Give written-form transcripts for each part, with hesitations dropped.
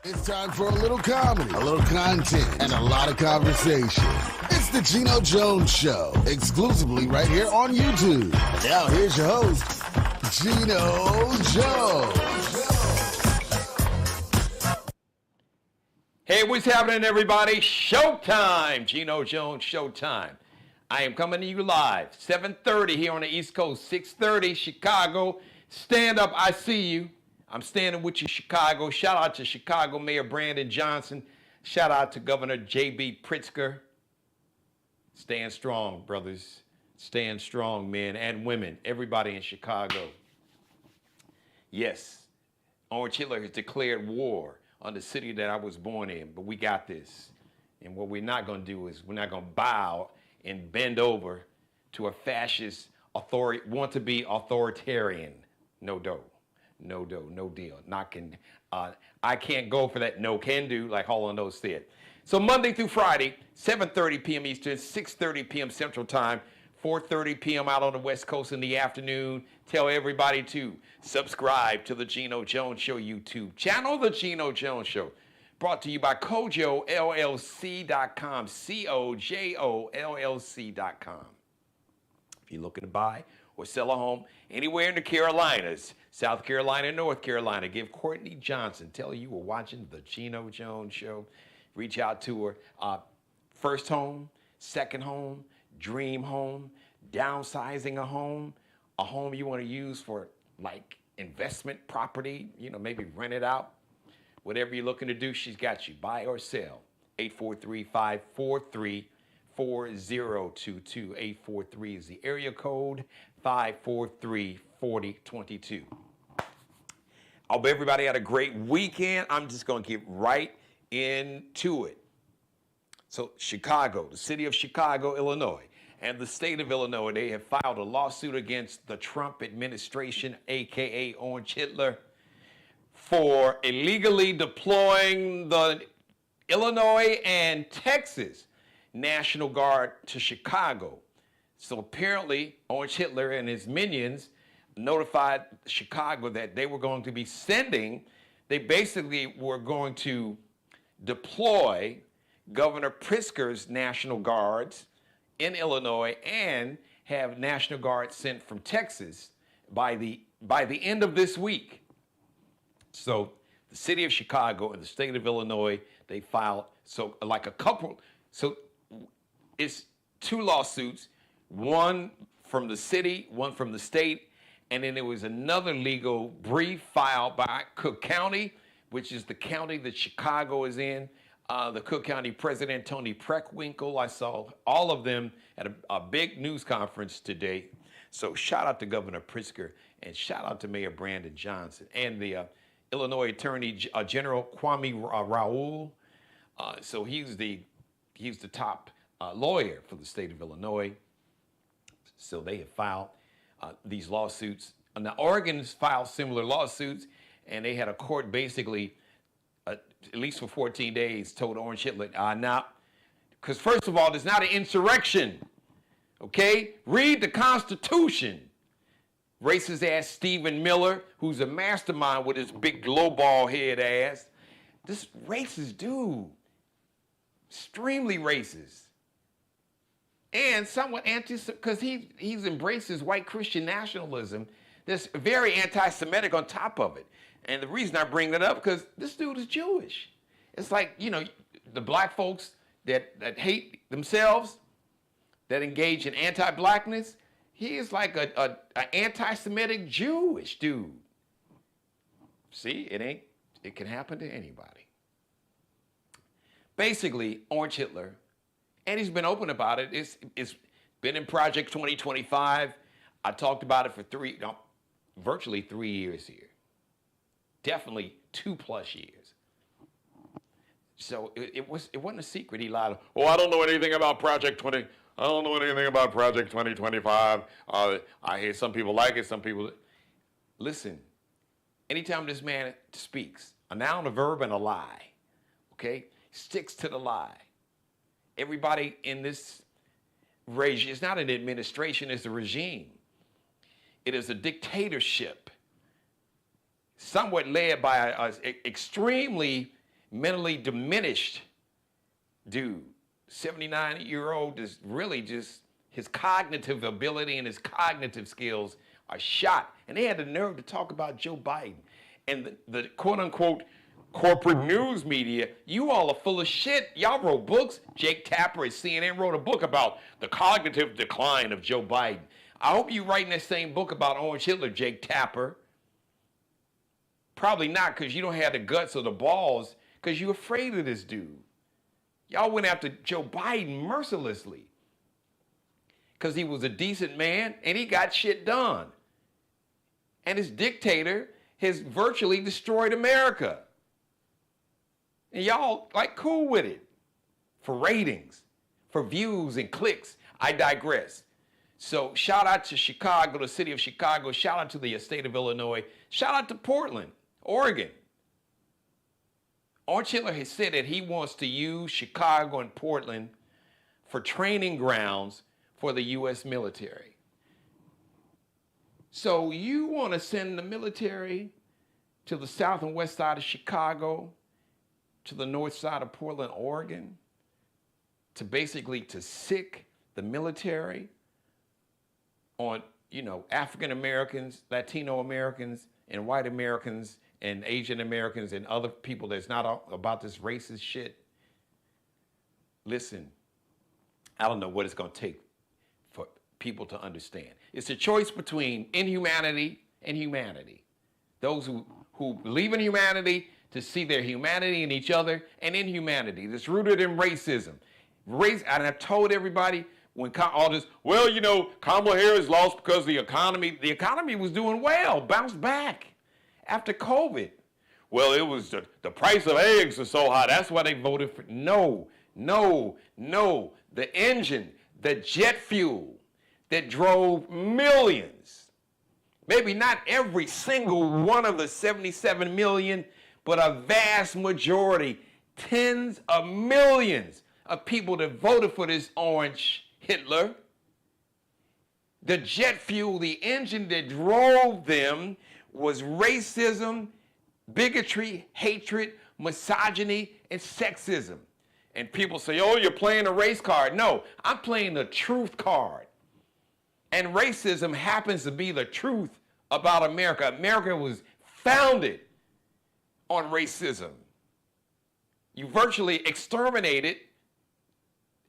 It's time for a little comedy, a little content, and a lot of conversation. It's the Geno Jones Show, exclusively right here on YouTube. Now here's your host, Geno Jones. Hey, what's happening, everybody? Showtime! Geno Jones Showtime. I am coming to you live, 7:30 here on the East Coast, 6:30 Chicago. Stand up, I see you. I'm standing with you, Chicago. Shout out to Chicago Mayor Brandon Johnson. Shout out to Governor J.B. Pritzker. Stand strong, brothers. Stand strong, men and women. Everybody in Chicago. Yes, Orange Hitler has declared war on the city that I was born in, but we got this. And what we're not going to do is we're not going to bow and bend over to a fascist want-to-be authoritarian. No dough. No dough, no deal. I can't go for that no can do, like Hall & Oates said. So Monday through Friday, 7:30 p.m. Eastern, 6:30 p.m. Central Time, 4:30 p.m. out on the West Coast in the afternoon. Tell everybody to subscribe to the Geno Jones Show YouTube channel, the Geno Jones Show. Brought to you by CojoLLC.com, CojoLLC.com. If you're looking to buy or sell a home anywhere in the Carolinas, South Carolina, North Carolina, give Courtney Johnson, tell her you were watching the Geno Jones Show. Reach out to her. First home, second home, dream home, downsizing a home you want to use for like investment property, maybe rent it out. Whatever you're looking to do, she's got you. Buy or sell. 843-543-4022. 843 is the area code. 543-4022. I hope everybody had a great weekend. I'm just going to get right into it. So Chicago, the city of Chicago, Illinois, and the state of Illinois, they have filed a lawsuit against the Trump administration, a.k.a. Orange Hitler, for illegally deploying the Illinois and Texas National Guard to Chicago. So apparently, Orange Hitler and his minions notified Chicago that they were going to be they basically were going to deploy Governor Pritzker's National Guards in Illinois and have National Guards sent from Texas by the end of this week. So the city of Chicago and the state of Illinois, they filed, it's two lawsuits, one from the city, one from the state, and then there was another legal brief filed by Cook County, which is the county that Chicago is in. The Cook County President, Tony Preckwinkle, I saw all of them at a big news conference today. So shout out to Governor Pritzker and shout out to Mayor Brandon Johnson and the Illinois Attorney General Kwame Raoul. So he's the top lawyer for the state of Illinois. So they have filed these lawsuits. Now, Oregon's filed similar lawsuits, and they had a court basically, at least for 14 days, told Orange Hitler, now, because first of all, there's not an insurrection, okay? Read the Constitution. Racist ass Stephen Miller, who's a mastermind with his big glow ball head ass. This racist dude, extremely racist. And somewhat because he's embraced his white Christian nationalism that's very anti-Semitic on top of it. And the reason I bring that up, because this dude is Jewish. It's like, the black folks that hate themselves, that engage in anti-blackness, he is like an anti-Semitic Jewish dude. See, it can happen to anybody. Basically, Orange Hitler, and he's been open about it. It's been in Project 2025. I talked about it for virtually 3 years here. Definitely 2+ years. So it wasn't a secret. He lied. Oh, I don't know anything about Project 20. I don't know anything about Project 2025. I hear some people like it, some people. Listen, anytime this man speaks, a noun, a verb, and a lie, okay, sticks to the lie. Everybody in this regime, it's not an administration, it's a regime. It is a dictatorship, somewhat led by an extremely mentally diminished dude, 79-year-old, is really just, his cognitive ability and his cognitive skills are shot. And they had the nerve to talk about Joe Biden. And the quote-unquote corporate news media, you all are full of shit. Y'all wrote books. Jake Tapper at CNN wrote a book about the cognitive decline of Joe Biden. I hope you're writing that same book about Orange Hitler, Jake Tapper. Probably not, because you don't have the guts or the balls, because you're afraid of this dude. Y'all went after Joe Biden mercilessly because he was a decent man and he got shit done. And his dictator has virtually destroyed America. And y'all like cool with it for ratings, for views and clicks. I digress. So shout out to Chicago, the city of Chicago. Shout out to the state of Illinois. Shout out to Portland, Oregon. Orange Hitler has said that he wants to use Chicago and Portland for training grounds for the U.S. military. So you want to send the military to the south and west side of Chicago, to the north side of Portland, Oregon, to basically to sick the military on, African Americans, Latino Americans, and white Americans, and Asian Americans, and other people that's not about this racist shit. Listen, I don't know what it's going to take for people to understand. It's a choice between inhumanity and humanity. Those who believe in humanity to see their humanity in each other, and inhumanity that's rooted in racism. And I've told everybody, when all this, Kamala Harris lost because the economy was doing well, bounced back after COVID. Well, it was the price of eggs is so high, that's why they voted for. No. The engine, the jet fuel that drove millions, maybe not every single one of the 77 million, but a vast majority, tens of millions of people that voted for this orange Hitler. The jet fuel, the engine that drove them was racism, bigotry, hatred, misogyny, and sexism. And people say, oh, you're playing a race card. No, I'm playing the truth card. And racism happens to be the truth about America. America was founded on racism. You virtually exterminated,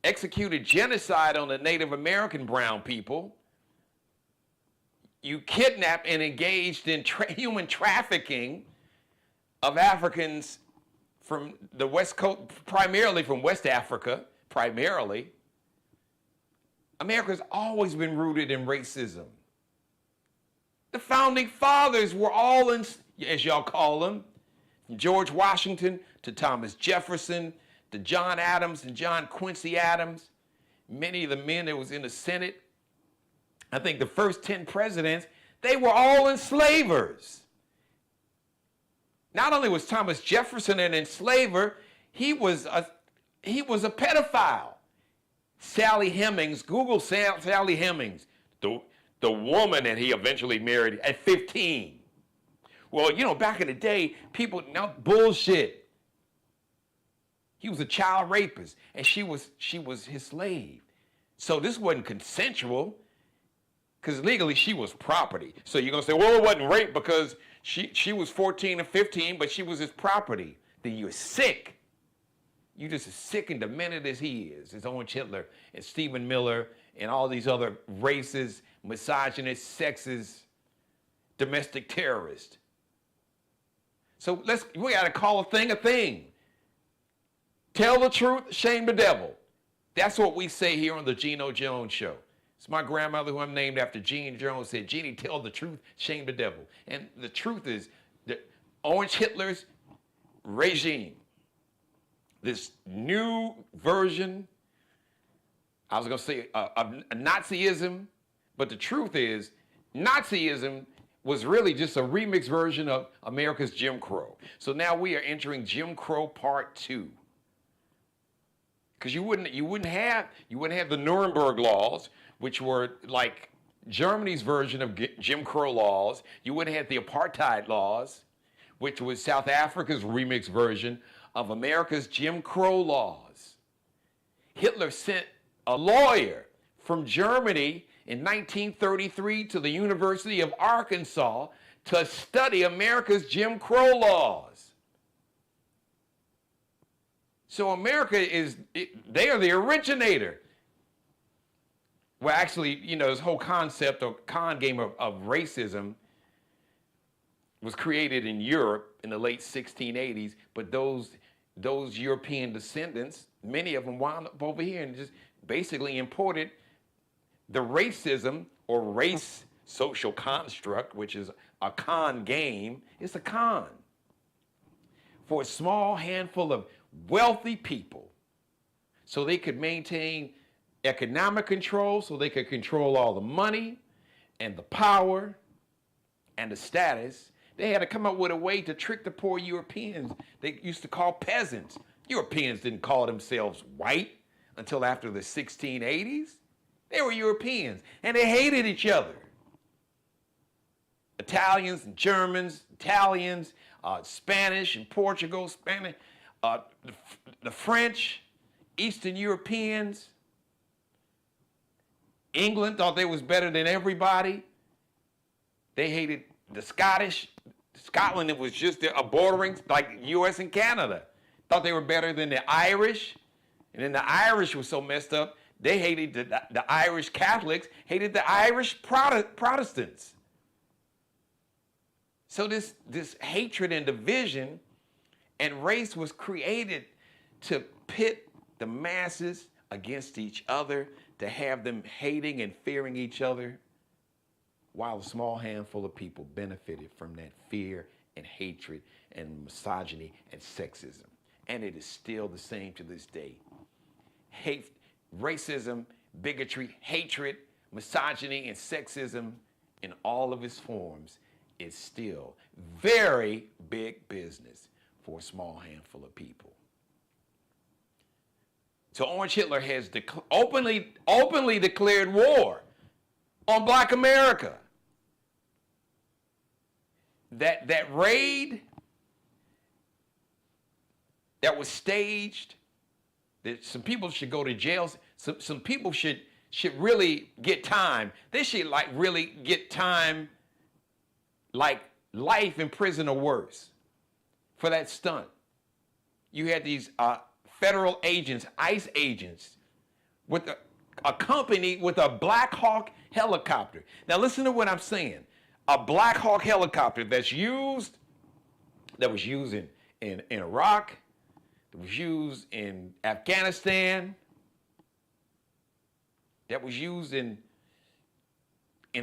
executed genocide on the Native American brown people. You kidnapped and engaged in human trafficking of Africans from the West Coast, primarily from West Africa, primarily. America's always been rooted in racism. The founding fathers were all in, as y'all call them, from George Washington to Thomas Jefferson to John Adams and John Quincy Adams. Many of the men that was in the Senate, I think the first 10 presidents, they were all enslavers. Not only was Thomas Jefferson an enslaver, he was a pedophile. Sally Hemings, Google Sally Hemings, the woman that he eventually married at 15. Well, back in the day, people, bullshit. He was a child rapist, and she was his slave. So this wasn't consensual, because legally she was property. So you're gonna say, well, it wasn't rape because she was 14 and 15, but she was his property. Then you're sick. You're just as sick and demented as he is, as Orange Hitler and Stephen Miller and all these other racist, misogynist, sexist, domestic terrorists. So we gotta call a thing a thing. Tell the truth, shame the devil. That's what we say here on the Geno Jones Show. It's my grandmother, who I'm named after, Jean Jones, said, Jeannie, tell the truth, shame the devil. And the truth is that Orange Hitler's regime, this new version, I was going to say of Nazism, but the truth is Nazism was really just a remix version of America's Jim Crow. So now we are entering Jim Crow Part 2. Because you wouldn't have the Nuremberg laws, which were like Germany's version of Jim Crow laws. You wouldn't have the apartheid laws, which was South Africa's remix version of America's Jim Crow laws. Hitler sent a lawyer from Germany in 1933 to the University of Arkansas to study America's Jim Crow laws. So America they are the originator. Well, actually, this whole concept or con game of racism was created in Europe in the late 1680s, but those European descendants, many of them wound up over here and just basically imported the racism or race social construct, which is a con game. It's a con for a small handful of wealthy people so they could maintain economic control, so they could control all the money and the power and the status. They had to come up with a way to trick the poor Europeans they used to call peasants. Europeans didn't call themselves white until after the 1680s. They were Europeans, and they hated each other. Italians and Germans, Italians, Spanish and Portugal, the French, Eastern Europeans. England thought they was better than everybody. They hated the Scottish. Scotland, it was just a bordering, like U.S. and Canada. Thought they were better than the Irish. And then the Irish was so messed up, they hated the Irish Catholics, hated the Irish Protestants. So this hatred and division and race was created to pit the masses against each other, to have them hating and fearing each other, while a small handful of people benefited from that fear and hatred and misogyny and sexism. And it is still the same to this day. Racism, bigotry, hatred, misogyny, and sexism in all of its forms is still very big business for a small handful of people. So Orange Hitler has openly declared war on Black America. That raid that was staged, that some people should go to jail. Some people should really get time. They should really get time, like life in prison or worse, for that stunt. You had these federal agents, ICE agents, accompanied with a Black Hawk helicopter. Now listen to what I'm saying. A Black Hawk helicopter that was used in Iraq, that was used in Afghanistan, that was used in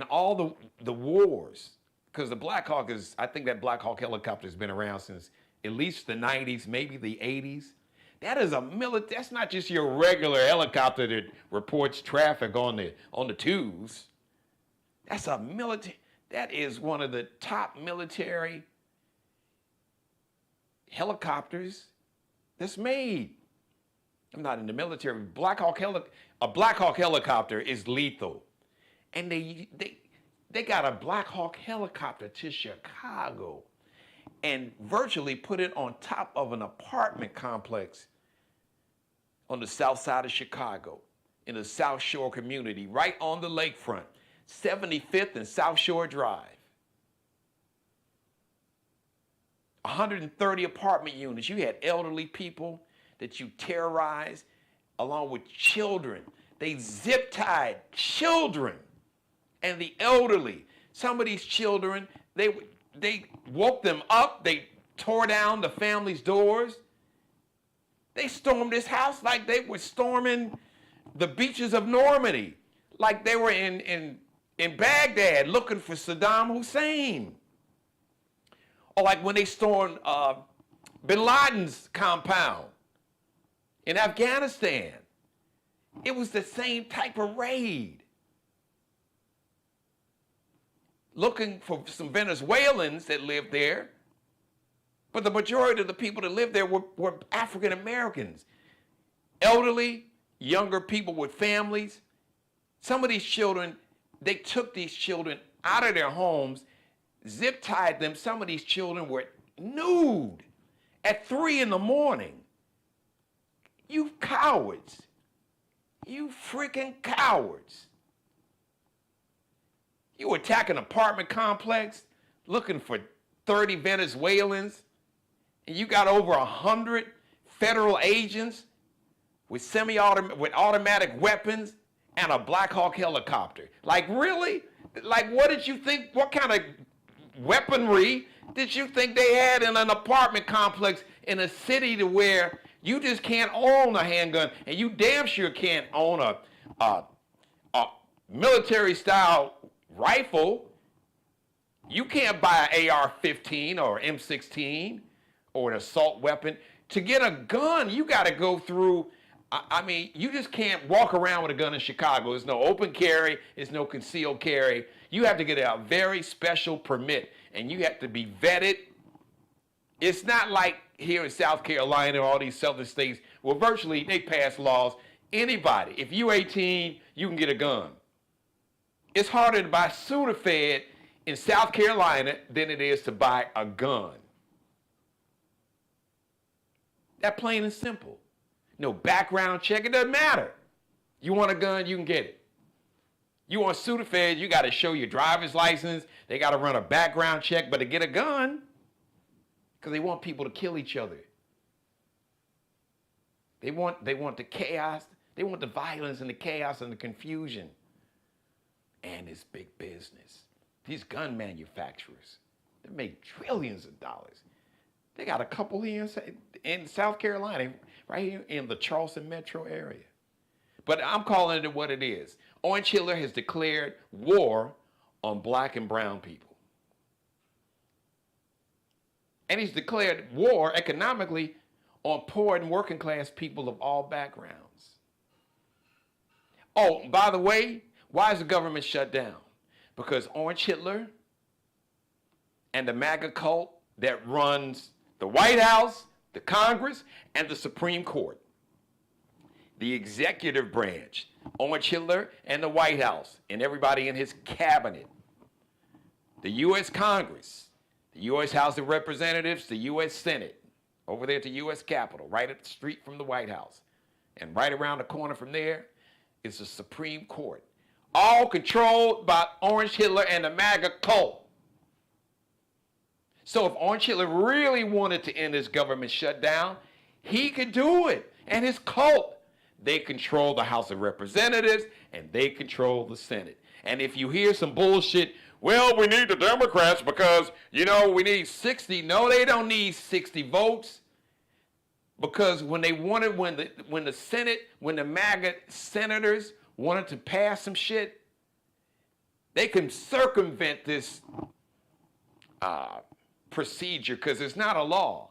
all the wars. Because the Black Hawk I think that Black Hawk helicopter has been around since at least the 90s, maybe the 80s. That is that's not just your regular helicopter that reports traffic on the tubes. That's a military. That is one of the top military helicopters that's made. I'm not in the military. A Black Hawk helicopter is lethal. And they got a Black Hawk helicopter to Chicago and virtually put it on top of an apartment complex on the south side of Chicago, in the South Shore community, right on the lakefront, 75th and South Shore Drive. 130 apartment units. You had elderly people that you terrorized, along with children. They zip-tied children and the elderly. Some of these children, they woke them up. They tore down the family's doors. They stormed this house like they were storming the beaches of Normandy, like they were in Baghdad looking for Saddam Hussein. Or like when they stormed bin Laden's compound in Afghanistan. It was the same type of raid. Looking for some Venezuelans that lived there, but the majority of the people that lived there were African Americans. Elderly, younger people with families. Some of these children, they took these children out of their homes, zip-tied them. Some of these children were nude at 3 in the morning. You cowards. You freaking cowards. You attack an apartment complex looking for 30 Venezuelans, and you got over 100 federal agents with automatic weapons and a Black Hawk helicopter. Like, really? Like, what did you think? What kind of weaponry did you think they had in an apartment complex in a city to where you just can't own a handgun, and you damn sure can't own a military-style rifle? You can't buy an AR-15 or M16 or an assault weapon. To get a gun, you got to go through, I mean, you just can't walk around with a gun in Chicago. There's no open carry. There's no concealed carry. You have to get a very special permit, and you have to be vetted. It's not like here in South Carolina or all these southern states where virtually they pass laws. Anybody, if you're 18, you can get a gun. It's harder to buy Sudafed in South Carolina than it is to buy a gun. That plain and simple. No background check, it doesn't matter. You want a gun, you can get it. You want Sudafed, you got to show your driver's license. They got to run a background check, but to get a gun, because they want people to kill each other. They want the chaos. They want the violence and the chaos and the confusion. And it's big business. These gun manufacturers, they make trillions of dollars. They got a couple here in South Carolina, right here in the Charleston metro area. But I'm calling it what it is. Orange Hitler has declared war on black and brown people. And he's declared war economically on poor and working class people of all backgrounds. Oh, by the way, why is the government shut down? Because Orange Hitler and the MAGA cult that runs the White House, the Congress, and the Supreme Court, the executive branch, Orange Hitler and the White House and everybody in his cabinet, the U.S. Congress, the U.S. House of Representatives, the U.S. Senate, over there at the U.S. Capitol, right up the street from the White House. And right around the corner from there is the Supreme Court, all controlled by Orange Hitler and the MAGA cult. So if Orange Hitler really wanted to end his government shutdown, he could do it. And his cult, they control the House of Representatives and they control the Senate. And if you hear some bullshit, well, we need the Democrats because, you know, we need 60. No, they don't need 60 votes. Because when the MAGA senators wanted to pass some shit, they can circumvent this procedure because it's not a law.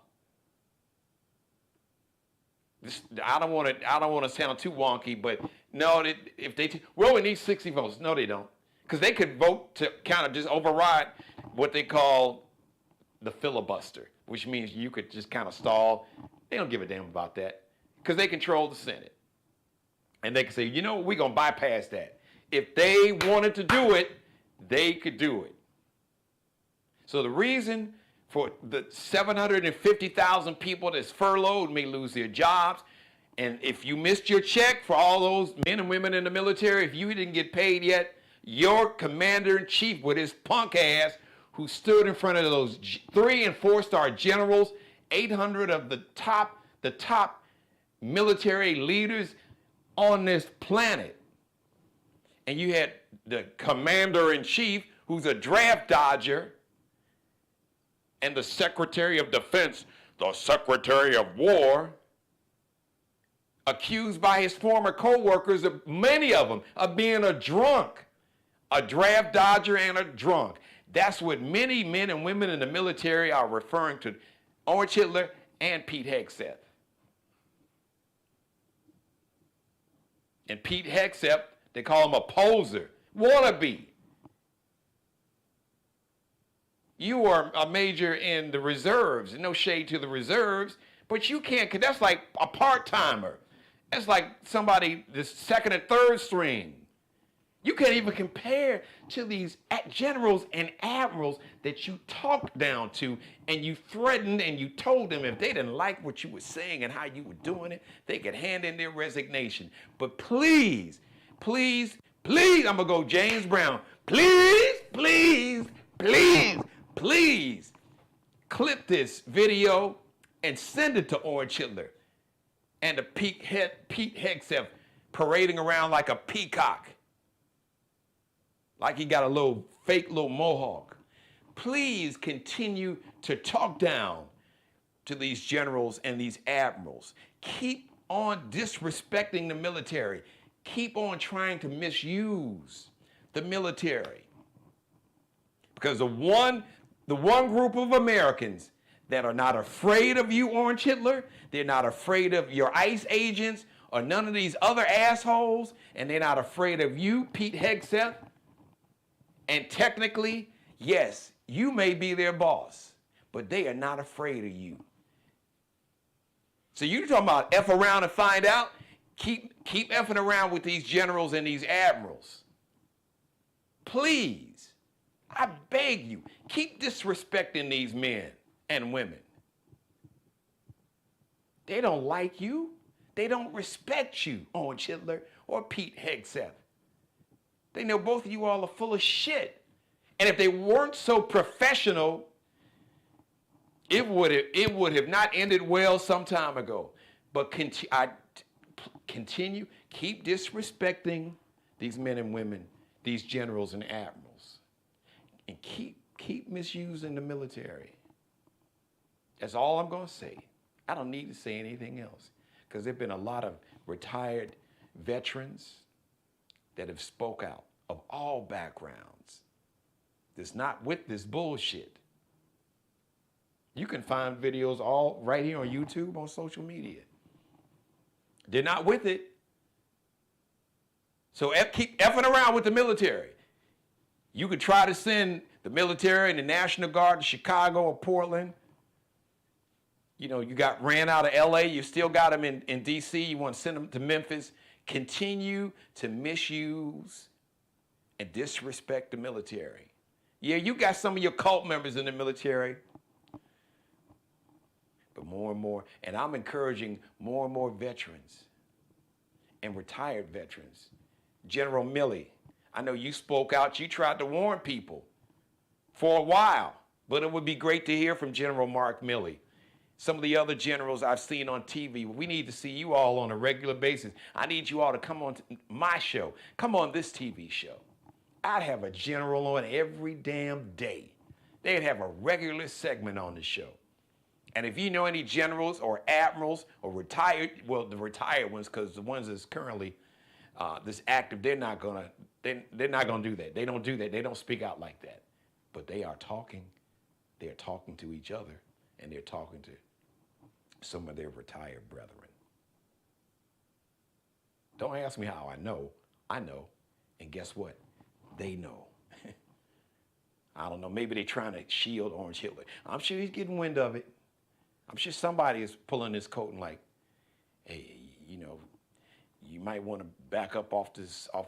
I don't want to sound too wonky, but no, we need 60 votes. No, they don't. Because they could vote to kind of just override what they call the filibuster, which means you could just kind of stall. They don't give a damn about that because they control the Senate. And they can say, you know, we're going to bypass that. If they wanted to do it, they could do it. So the reason for the 750,000 people that's furloughed may lose their jobs, and if you missed your check for all those men and women in the military, if you didn't get paid yet, your commander-in-chief with his punk ass who stood in front of those 3- and 4-star generals, 800 of the top military leaders on this planet. And you had the commander-in-chief who's a draft dodger and the Secretary of Defense, the Secretary of War, accused by his former co-workers, many of them, of being a drunk, a draft dodger and a drunk. That's what many men and women in the military are referring to Orange Hitler and Pete Hegseth. And Pete Hegseth, they call him a poser, wannabe. You are a major in the reserves. No shade to the reserves, but you can't, because that's like a part-timer. That's like somebody, the second and third string. You can't even compare to these generals and admirals that you talked down to and you threatened and you told them if they didn't like what you were saying and how you were doing it, they could hand in their resignation. But please, please, please, I'm going to go James Brown. Please, please, please, please clip this video and send it to Orange Hitler and to Pete Hegseth parading around like a peacock. Like he got a little fake little mohawk. Please continue to talk down to these generals and these admirals. Keep on disrespecting the military. Keep on trying to misuse the military. Because the one group of Americans that are not afraid of you, Orange Hitler, they're not afraid of your ICE agents or none of these other assholes, and they're not afraid of you, Pete Hegseth. And technically, yes, you may be their boss, but they are not afraid of you. So you're talking about F around and find out? Keep effing around with these generals and these admirals. Please, I beg you, keep disrespecting these men and women. They don't like you. They don't respect you, Orange Hitler or Pete Hegseth. They know both of you all are full of shit. And if they weren't so professional, it would have not ended well some time ago. But continue, keep disrespecting these men and women, these generals and admirals. And keep misusing the military. That's all I'm going to say. I don't need to say anything else. Because there have been a lot of retired veterans that have spoke out of all backgrounds. That's not with this bullshit. You can find videos all right here on YouTube, on social media. They're not with it. So keep effing around with the military. You could try to send the military and the National Guard to Chicago or Portland. You know, you got ran out of LA, you still got them in DC, you want to send them to Memphis. Continue to misuse and disrespect the military. Yeah, you got some of your cult members in the military, but more and more, and I'm encouraging more and more veterans and retired veterans. General Milley, I know you spoke out, you tried to warn people for a while, but it would be great to hear from General Mark Milley. Some of the other generals I've seen on TV, we need to see you all on a regular basis. I need you all to come on to my show. Come on this TV show. I'd have a general on every damn day. They'd have a regular segment on the show. And if you know any generals or admirals or retired, well, the retired ones, because the ones that's currently this active, they're not gonna do that. They don't do that. They don't speak out like that. But they are talking. They're talking to each other, and they're talking to some of their retired brethren. Don't ask me how I know. I know. And guess what? They know. I don't know. Maybe they're trying to shield Orange Hitler. I'm sure he's getting wind of it. I'm sure somebody is pulling his coat and like, hey, you know, you might want to back up off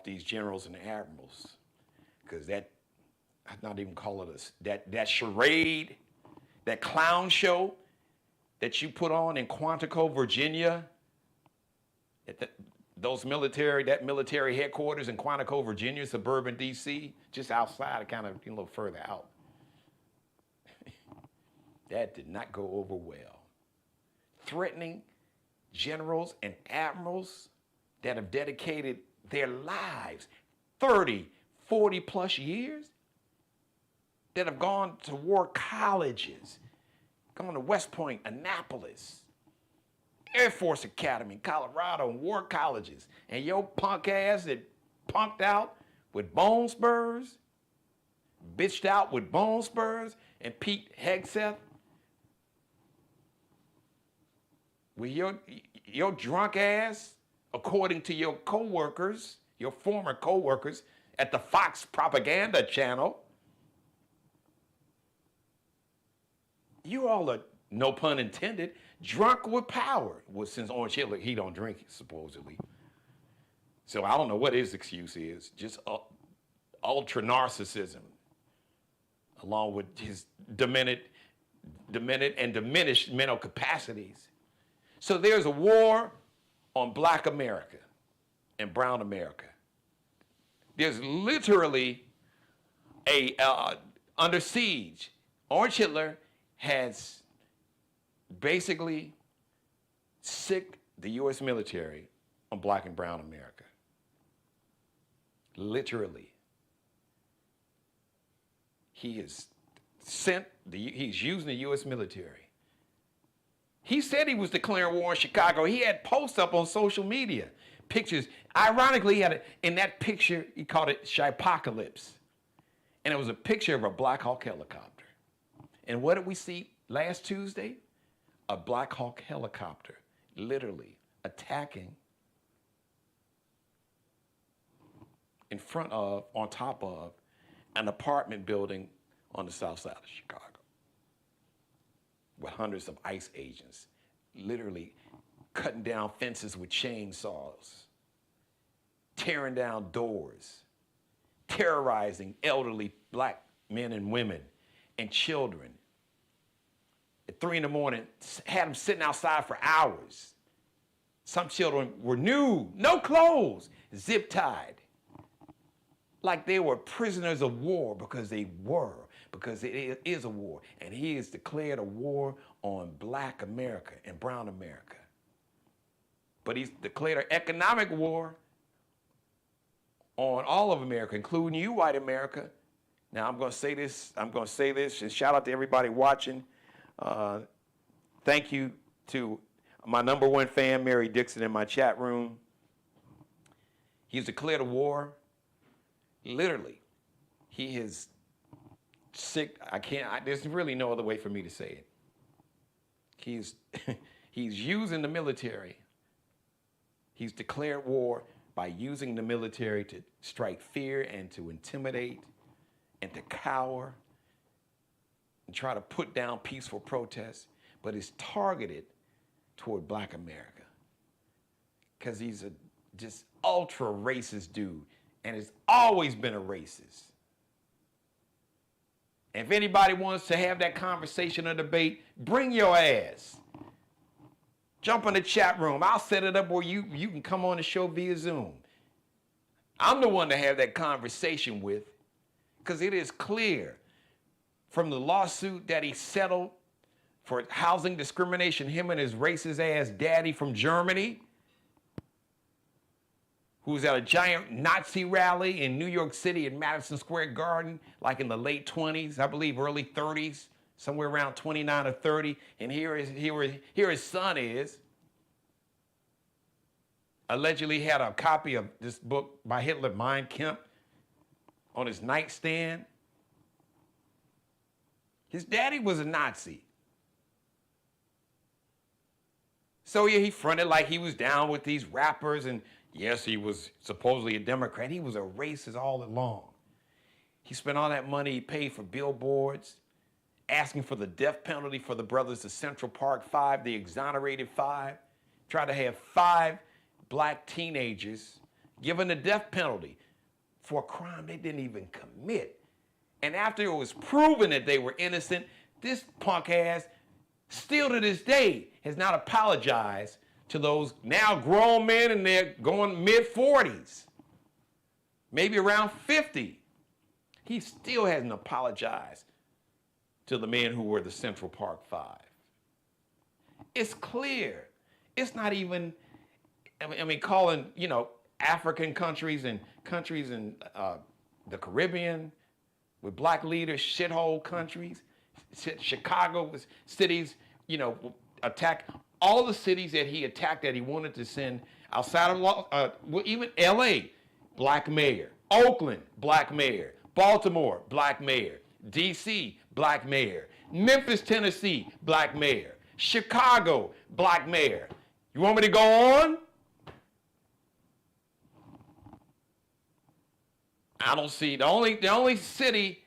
these generals and admirals. Because that, I'm not even calling it that charade, that clown show that you put on in Quantico, Virginia, that military headquarters in Quantico, Virginia, suburban DC, just outside, kind of a little further out. That did not go over well. Threatening generals and admirals that have dedicated their lives 30, 40 plus years, that have gone to war colleges, gone to West Point, Annapolis, Air Force Academy, Colorado, and war colleges. And your punk ass that punked out with bone spurs, bitched out with bone spurs, and Pete Hegseth, with your drunk ass, according to your coworkers, your former coworkers at the Fox propaganda channel, you all are, no pun intended, drunk with power. Well, since Orange Hitler, he don't drink, supposedly. So I don't know what his excuse is, just ultra narcissism, along with his demented and diminished mental capacities. So there's a war on Black America and Brown America. There's literally a under siege. Orange Hitler has basically sicked the U.S. military on Black and Brown America. Literally. He has he's using the U.S. military. He said he was declaring war in Chicago. He had posts up on social media, pictures. Ironically, in that picture, he called it Shipocalypse. And it was a picture of a Black Hawk helicopter. And what did we see last Tuesday? A Black Hawk helicopter, literally attacking in front of, on top of, an apartment building on the south side of Chicago with hundreds of ICE agents literally cutting down fences with chainsaws, tearing down doors, terrorizing elderly Black men and women and children. At 3 a.m, had them sitting outside for hours. Some children were nude, no clothes, zip-tied, like they were prisoners of war, because it is a war. And he has declared a war on Black America and Brown America. But he's declared an economic war on all of America, including you, white America. Now, I'm going to say this, and shout out to everybody watching. Thank you to my #1 fan, Mary Dixon, in my chat room. He's declared a war. Literally, he is sick. There's really no other way for me to say it. He's using the military. He's declared war by using the military to strike fear and to intimidate and to cower and try to put down peaceful protests, but it's targeted toward Black America because he's a just ultra racist dude and has always been a racist. And if anybody wants to have that conversation or debate, bring your ass. Jump in the chat room. I'll set it up where you can come on the show via Zoom. I'm the one to have that conversation with, because it is clear from the lawsuit that he settled for housing discrimination, him and his racist ass daddy from Germany, who was at a giant Nazi rally in New York City in Madison Square Garden, like in the late 20s, I believe early 30s, somewhere around 29 or 30. And here his son is. Allegedly had a copy of this book by Hitler, Mein Kampf, on his nightstand. His daddy was a Nazi. So yeah, he fronted like he was down with these rappers, and yes, he was supposedly a Democrat. He was a racist all along. He spent all that money he paid for billboards, asking for the death penalty for the brothers of Central Park 5, the exonerated 5, tried to have 5 Black teenagers given the death penalty for a crime they didn't even commit. And after it was proven that they were innocent, this punk ass still to this day has not apologized to those now grown men, and they're going mid-40s, maybe around 50. He still hasn't apologized to the men who were the Central Park 5. It's clear. It's not even, calling, African countries and countries in the Caribbean with Black leaders shithole countries. Chicago was cities, attack all the cities that he attacked that he wanted to send outside of even L.A., Black mayor. Oakland, Black mayor. Baltimore, Black mayor. D.C., Black mayor. Memphis, Tennessee, Black mayor. Chicago, Black mayor. You want me to go on? I don't see. The only city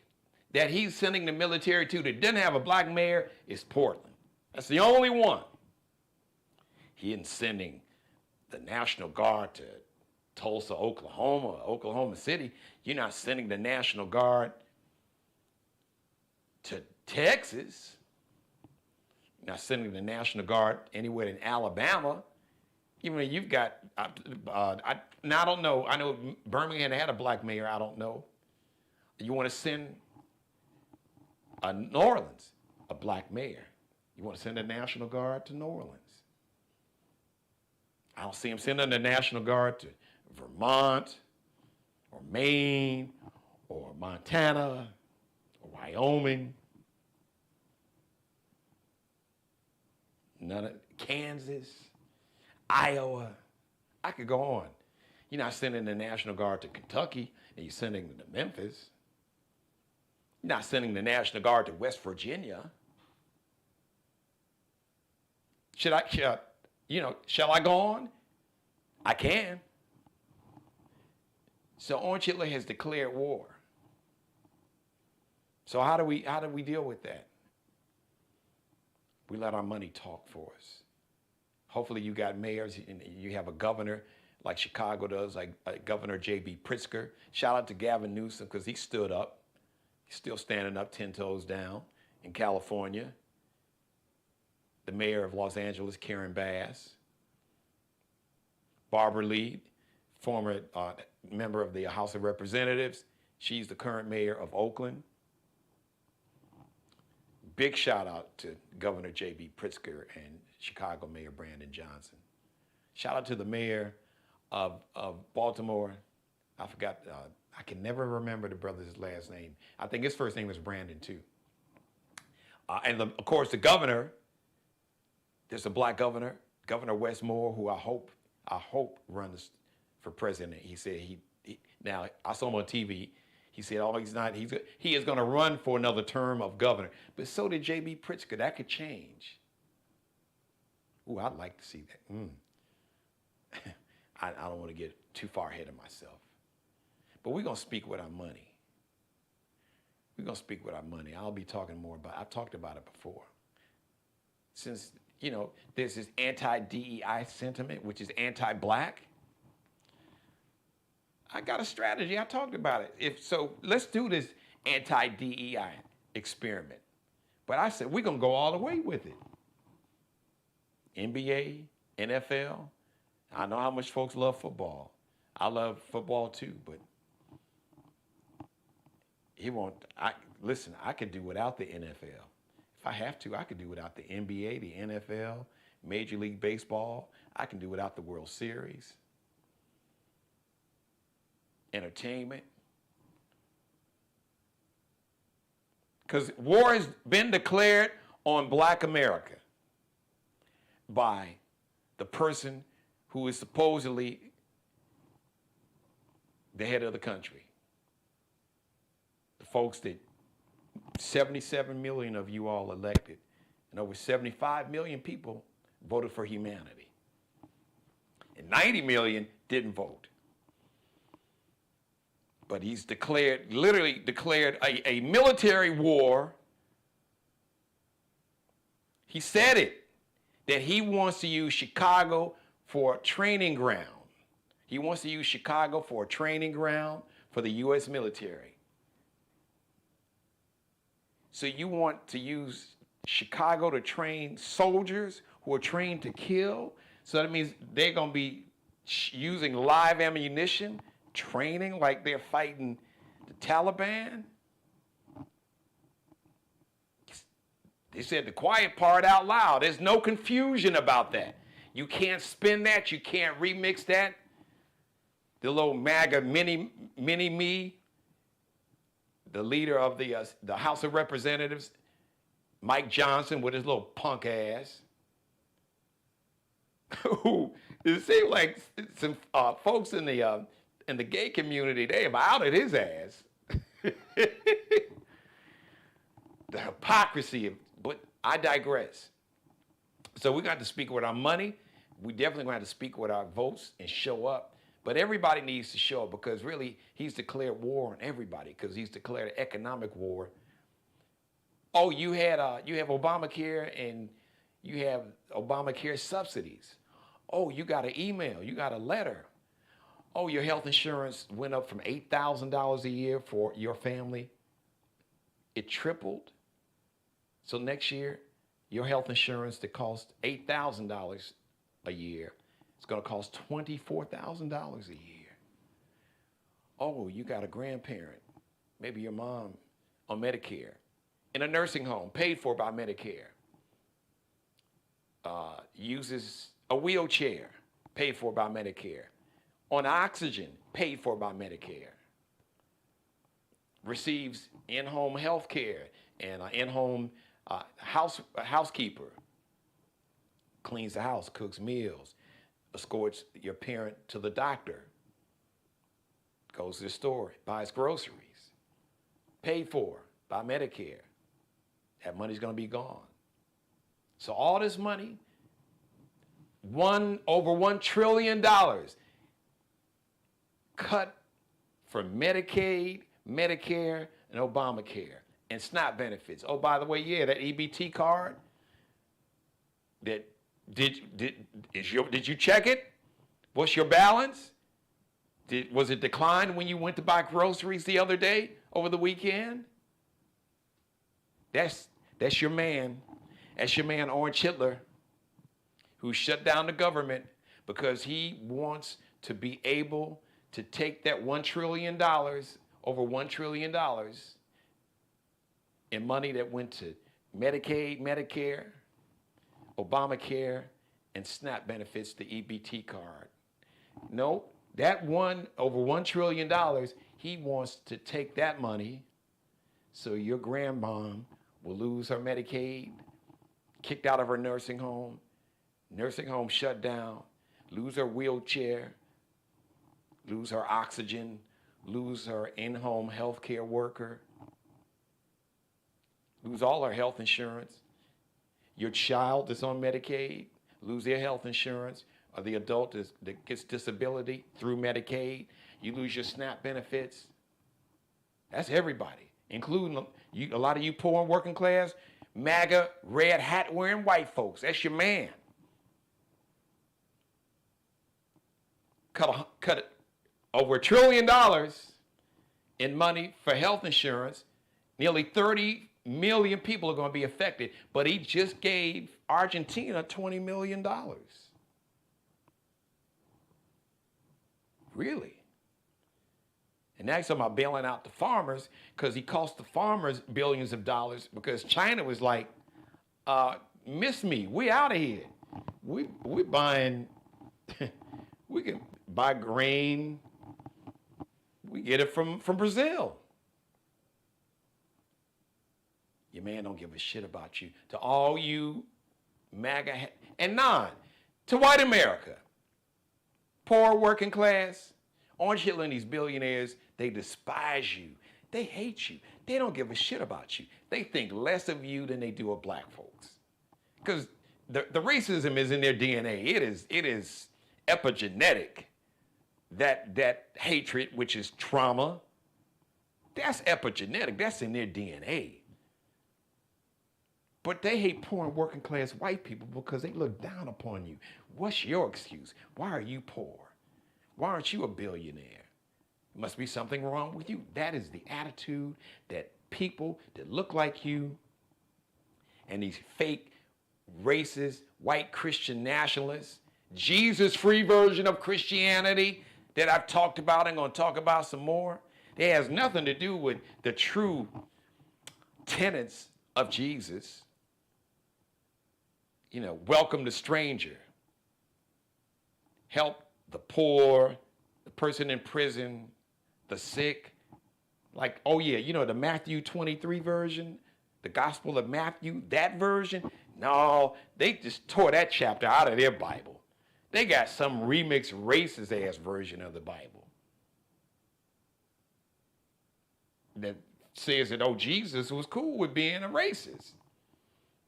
that he's sending the military to that didn't have a Black mayor is Portland. That's the only one. He isn't sending the National Guard to Tulsa, Oklahoma, Oklahoma City. You're not sending the National Guard to Texas. You're not sending the National Guard anywhere in Alabama. Even though you've got, now I don't know. I know Birmingham had a black mayor. I don't know. You want to send New Orleans, a black mayor. You want to send the National Guard to New Orleans. I don't see him sending the National Guard to Vermont or Maine or Montana or Wyoming. None of Kansas, Iowa. I could go on. You're not sending the National Guard to Kentucky and you're sending them to Memphis. You're not sending the National Guard to West Virginia. Shall I go on? I can. So Orange Hitler has declared war. So how do we deal with that? We let our money talk for us. Hopefully you got mayors and you have a governor like Chicago does, like Governor J.B. Pritzker. Shout out to Gavin Newsom because he stood up. He's still standing up 10 toes down in California. The mayor of Los Angeles, Karen Bass. Barbara Lee, former member of the House of Representatives. She's the current mayor of Oakland. Big shout out to Governor J.B. Pritzker and Chicago Mayor Brandon Johnson. Shout out to the mayor of Baltimore. I forgot, I can never remember the brother's last name. I think his first name was Brandon too. Of course, the governor, there's a black governor, Governor Westmore, who I hope runs for president. He said now I saw him on TV. He said, he is going to run for another term of governor. But so did J.B. Pritzker. That could change. Ooh, I'd like to see that. I don't want to get too far ahead of myself. But we're going to speak with our money. We're going to speak with our money. I'll be talking more about it. I've talked about it before. Since, there's this anti-DEI sentiment, which is anti-black. I got a strategy. I talked about it. Let's do this anti-DEI experiment. But I said, we're going to go all the way with it. NBA, NFL. I know how much folks love football. I love football too, but listen, I could do without the NFL. If I have to, I could do without the NBA, the NFL, Major League Baseball. I can do without the World Series. Entertainment. Because war has been declared on Black America by the person who is supposedly the head of the country. The folks that 77 million of you all elected, and over 75 million people voted for humanity. And 90 million didn't vote. But he's literally declared a military war. He said it, that he wants to use Chicago for a training ground. He wants to use Chicago for a training ground for the U.S. military. So you want to use Chicago to train soldiers who are trained to kill? So that means they're going to be using live ammunition, training like they're fighting the Taliban? They said the quiet part out loud. There's no confusion about that. You can't spin that. You can't remix that. The little MAGA mini-me, the leader of the House of Representatives, Mike Johnson with his little punk ass. It seems like some folks in the gay community, they have outed his ass. The hypocrisy, but I digress. So we got to speak with our money. We definitely going to have to speak with our votes and show up. But everybody needs to show up because really he's declared war on everybody because he's declared an economic war. Oh, you have Obamacare and you have Obamacare subsidies. Oh, you got an email, you got a letter. Oh, your health insurance went up from $8,000 a year for your family. It tripled. So next year, your health insurance that cost $8,000 a year, it's going to cost $24,000 a year. Oh, you got a grandparent, maybe your mom, on Medicare, in a nursing home, paid for by Medicare, uses a wheelchair, paid for by Medicare, on oxygen, paid for by Medicare, receives in-home health care and an in-home housekeeper, cleans the house, cooks meals, escorts your parent to the doctor, goes to the store, buys groceries, paid for by Medicare. That money's going to be gone. So all this money, over $1 trillion, cut from Medicaid, Medicare, and Obamacare, and SNAP benefits. Oh, by the way, yeah, that EBT card, did you check it? What's your balance? Was it declined when you went to buy groceries the other day over the weekend? That's your man. That's your man, Orange Hitler, who shut down the government because he wants to be able to take that $1 trillion, over $1 trillion in money that went to Medicaid, Medicare, Obamacare, and SNAP benefits, the EBT card. No, that over $1 trillion, he wants to take that money so your grandmom will lose her Medicaid, kicked out of her nursing home shut down, lose her wheelchair, lose her oxygen, lose her in-home health care worker, lose all her health insurance. Your child that's on Medicaid, lose their health insurance, or the adult that gets disability through Medicaid, you lose your SNAP benefits. That's everybody, including a lot of you poor and working class, MAGA, red hat wearing white folks. That's your man. Cut it over $1 trillion in money for health insurance. Nearly 30 million people are going to be affected, but he just gave Argentina $20 million. Really? And now he's talking about bailing out the farmers because he cost the farmers billions of dollars because China was like, miss me, we out of here. We buying, we can buy grain. We get it from Brazil. Your man don't give a shit about you. To all you MAGA, and to white America, poor working class, Orange Hitler and these billionaires, they despise you. They hate you. They don't give a shit about you. They think less of you than they do of black folks. Because the racism is in their DNA. It is epigenetic. That hatred, which is trauma, that's epigenetic. That's in their DNA. But they hate poor and working class white people because they look down upon you. What's your excuse? Why are you poor? Why aren't you a billionaire? Must be something wrong with you. That is the attitude that people that look like you and these fake racist white Christian nationalists, Jesus-free version of Christianity that I've talked about and going to talk about some more, it has nothing to do with the true tenets of Jesus. You know, welcome the stranger, help the poor, the person in prison, the sick. Like, oh yeah, you know, the Matthew 23 version, the Gospel of Matthew, that version? No, they just tore that chapter out of their Bible. They got some remixed racist ass version of the Bible that says that, oh, Jesus was cool with being a racist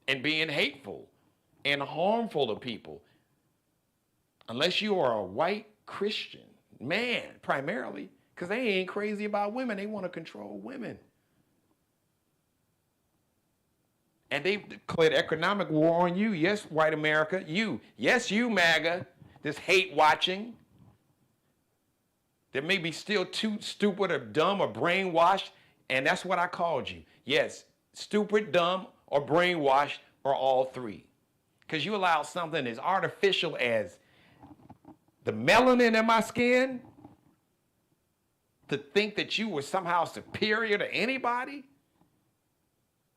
and being hateful and harmful to people. Unless you are a white Christian man, primarily, because they ain't crazy about women. They want to control women. And they've declared economic war on you. Yes, white America, you. Yes, you, MAGA, this hate watching. There may be still too stupid or dumb or brainwashed, and that's what I called you. Yes, stupid, dumb, or brainwashed, or all three. Because you allow something as artificial as the melanin in my skin to think that you were somehow superior to anybody,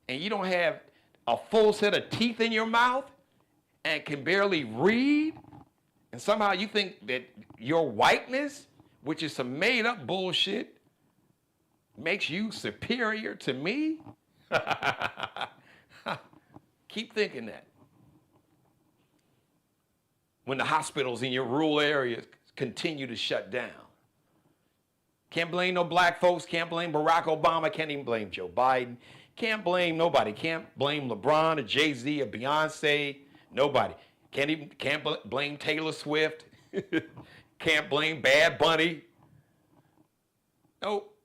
and you don't have a full set of teeth in your mouth and can barely read, and somehow you think that your whiteness, which is some made up bullshit, makes you superior to me? Keep thinking that. When the hospitals in your rural areas continue to shut down. Can't blame no black folks, can't blame Barack Obama, can't even blame Joe Biden, can't blame nobody, can't blame LeBron or Jay-Z or Beyonce, nobody. Can't blame Taylor Swift, can't blame Bad Bunny. Nope.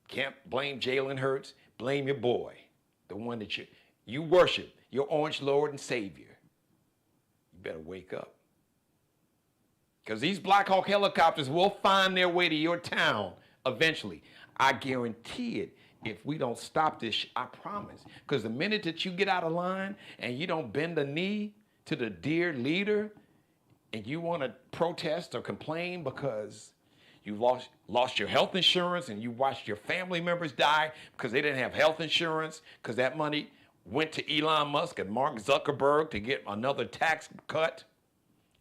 Can't blame Jalen Hurts, blame your boy, the one that you worship, your orange Lord and Savior. You better wake up. Because these Black Hawk helicopters will find their way to your town eventually. I guarantee it if we don't stop this, I promise. Because the minute that you get out of line and you don't bend the knee to the dear leader and you want to protest or complain because you lost your health insurance and you watched your family members die because they didn't have health insurance because that money went to Elon Musk and Mark Zuckerberg to get another tax cut,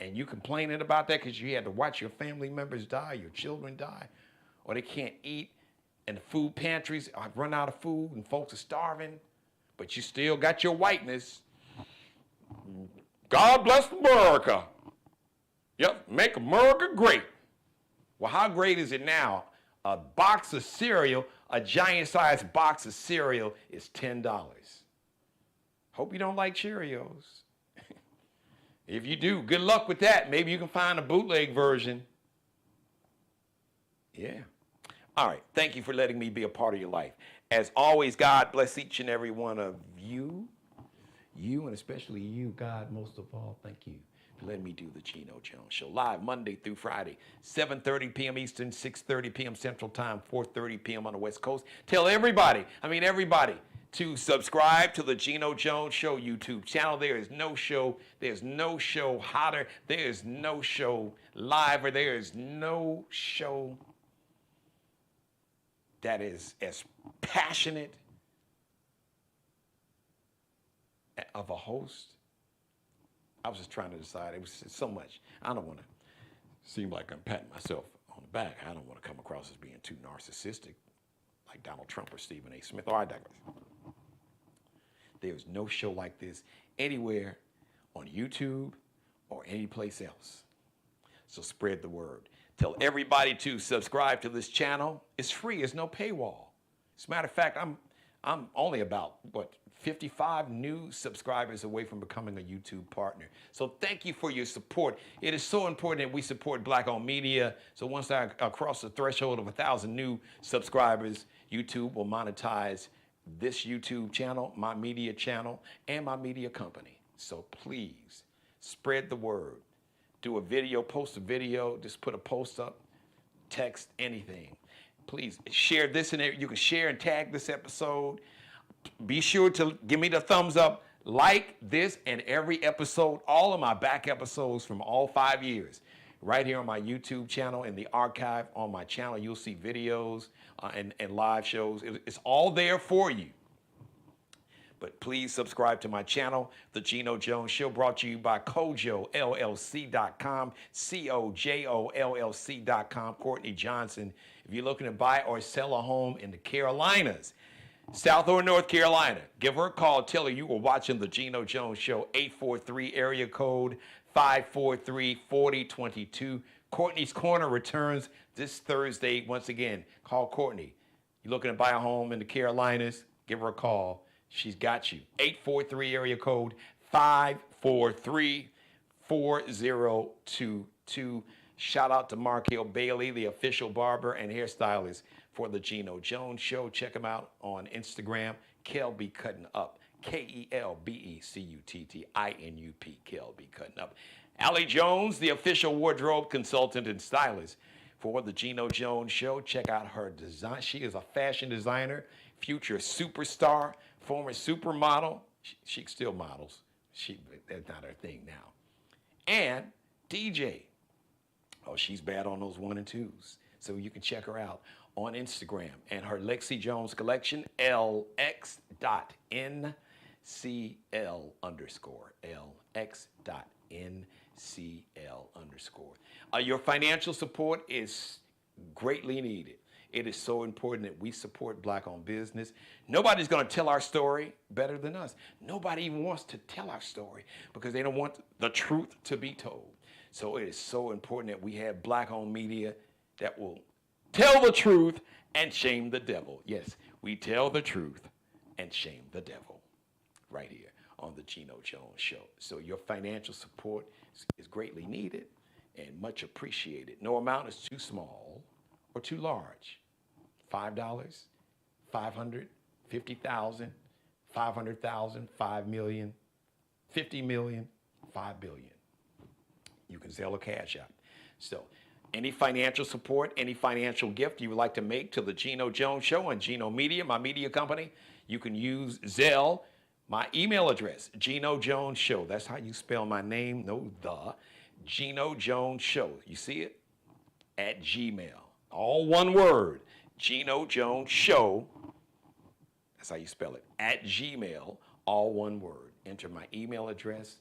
and you complaining about that because you had to watch your family members die, your children die, or they can't eat, and the food pantries have run out of food and folks are starving, but you still got your whiteness. God bless America. Yep, make America great. Well, how great is it now? A box of cereal, a giant-sized box of cereal is $10. Hope you don't like Cheerios. If you do, good luck with that. Maybe you can find a bootleg version. Yeah. All right. Thank you for letting me be a part of your life. As always, God bless each and every one of you. You, and especially you, God, most of all, thank you for letting me do the Geno Jones Show. Live Monday through Friday, 7:30 p.m. Eastern, 6:30 p.m. Central Time, 4:30 p.m. on the West Coast. Tell everybody, to subscribe to the Geno Jones Show YouTube channel. There is no show hotter, there is no show live, or there is no show that is as passionate of a host. I was just trying to decide. It was so much. I don't want to seem like I'm patting myself on the back. I don't want to come across as being too narcissistic like Donald Trump or Stephen A. Smith. Or I digress. There's no show like this anywhere on YouTube or any place else. So spread the word. Tell everybody to subscribe to this channel. It's free. It's no paywall. As a matter of fact, I'm only about, 55 new subscribers away from becoming a YouTube partner. So thank you for your support. It is so important that we support Black-owned media. So once I cross the threshold of 1,000 new subscribers, YouTube will monetize this YouTube channel, my media channel, and my media company. So please spread the word. Do a video, post a video, just put a post up, text, anything. Please share this and you can share and tag this episode. Be sure to give me the thumbs up, like this and every episode, all of my back episodes from all 5 years. Right here on my YouTube channel, in the archive on my channel, you'll see videos and live shows. It's all there for you. But please subscribe to my channel, The Geno Jones Show, brought to you by CojoLLC.com, CojoLLC.com. Courtney Johnson, if you're looking to buy or sell a home in the Carolinas, South or North Carolina, give her a call. Tell her you were watching The Geno Jones Show, 843 area code 543-4022. Courtney's Corner returns this Thursday. Once again, call Courtney. You're looking to buy a home in the Carolinas? Give her a call. She's got you. 843 area code 543-4022. Shout out to Markel Bailey, the official barber and hairstylist for the Geno Jones Show. Check him out on Instagram, Kelby Cutting Up. KELBECUTTINUP, Kelby Cutting Up. Allie Jones, the official wardrobe consultant and stylist for the Geno Jones Show. Check out her design. She is a fashion designer, future superstar, former supermodel. She still models. That's not her thing now. And DJ. Oh, she's bad on those 1 and 2s. So you can check her out on Instagram. And her Lexi Jones collection, lx.ncl_. lx.ncl_. Your financial support is greatly needed. It is so important that we support Black-owned business. Nobody's going to tell our story better than us. Nobody even wants to tell our story because they don't want the truth to be told. So it is so important that we have Black-owned media that will tell the truth and shame the devil. Yes, we tell the truth and shame the devil right here on the Geno Jones Show. So your financial support is greatly needed and much appreciated. No amount is too small or too large. $5, 500, 50,000, 500,000, 5 million, 50 million, 5 billion. You can Zelle or Cash App. So any financial support, any financial gift you would like to make to the Geno Jones Show and Geno Media, my media company, you can use Zelle. My email address, Geno Jones Show. That's how you spell my name, no the. Geno Jones Show. You see it? At Gmail. All one word. Geno Jones Show. That's how you spell it. At Gmail. All one word. Enter my email address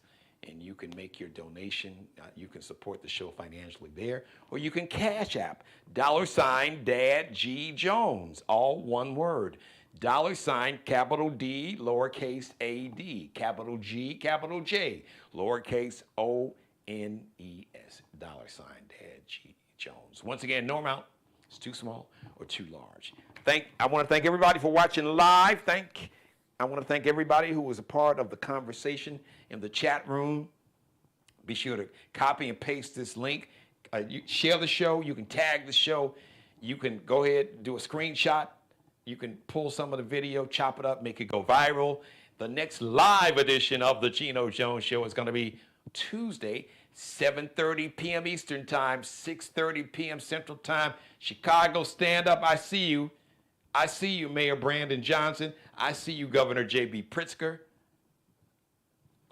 and you can make your donation. You can support the show financially there. Or you can Cash App. $Dad G Jones. All one word. $, capital D, lowercase a d, capital G, capital J, lowercase O N E S. $Dad G Jones. Once again, no amount is too small or too large. I want to thank everybody for watching live. I want to thank everybody who was a part of the conversation in the chat room. Be sure to copy and paste this link. You share the show. You can tag the show. You can go ahead and do a screenshot. You can pull some of the video, chop it up, make it go viral. The next live edition of the Geno Jones Show is going to be Tuesday, 7:30 p.m. Eastern Time, 6:30 p.m. Central Time. Chicago, stand up. I see you. I see you, Mayor Brandon Johnson. I see you, Governor J.B. Pritzker.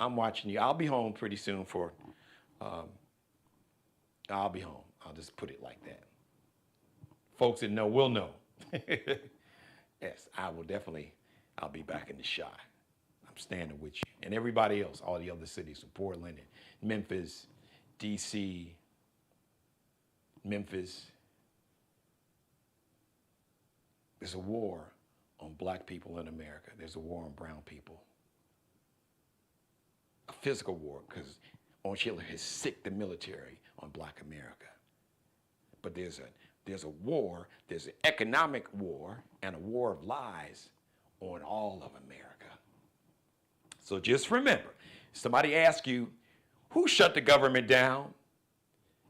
I'm watching you. I'll be home pretty soon I'll be home. I'll just put it like that. Folks that know will know. Yes, I will definitely. I'll be back in the shot. I'm standing with you. And everybody else, all the other cities of Portland and Memphis, D.C., Memphis. There's a war on black people in America. There's a war on brown people. A physical war, because Hitler has sicked the military on black America. But there's a war, there's an economic war and a war of lies on all of America. So just remember, somebody asks you, who shut the government down?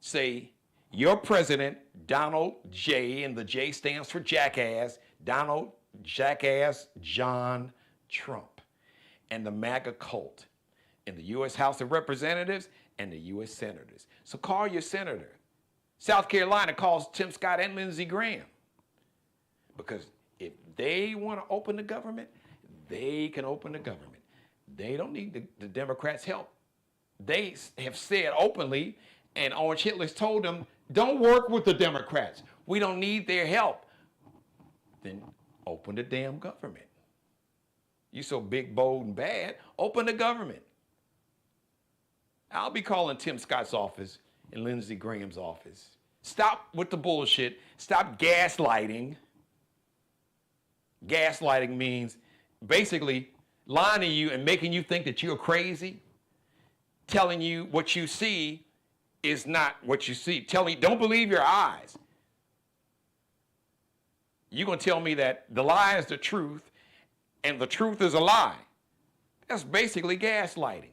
Say, your president, Donald J, and the J stands for jackass, Donald Jackass John Trump, and the MAGA cult in the U.S. House of Representatives and the U.S. Senators. So call your senator. South Carolina calls Tim Scott and Lindsey Graham. Because if they want to open the government, they can open the government. They don't need the Democrats' help. They have said openly, and Orange Hitler's told them, don't work with the Democrats. We don't need their help. Then open the damn government. You so big, bold, and bad, open the government. I'll be calling Tim Scott's office and Lindsey Graham's office. Stop with the bullshit. Stop gaslighting. Gaslighting means basically lying to you and making you think that you're crazy, telling you what you see is not what you see. Telling you, don't believe your eyes. You're going to tell me that the lie is the truth and the truth is a lie. That's basically gaslighting.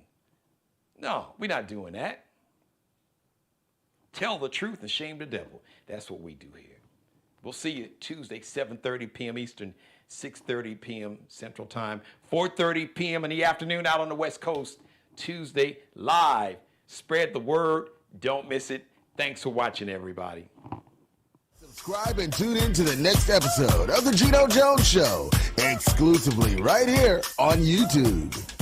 No, we're not doing that. Tell the truth and shame the devil. That's what we do here. We'll see you Tuesday, 7:30 p.m. Eastern, 6:30 p.m. Central Time, 4:30 p.m. in the afternoon out on the West Coast. Tuesday, live. Spread the word. Don't miss it. Thanks for watching, everybody. Subscribe and tune in to the next episode of The Geno Jones Show, exclusively right here on YouTube.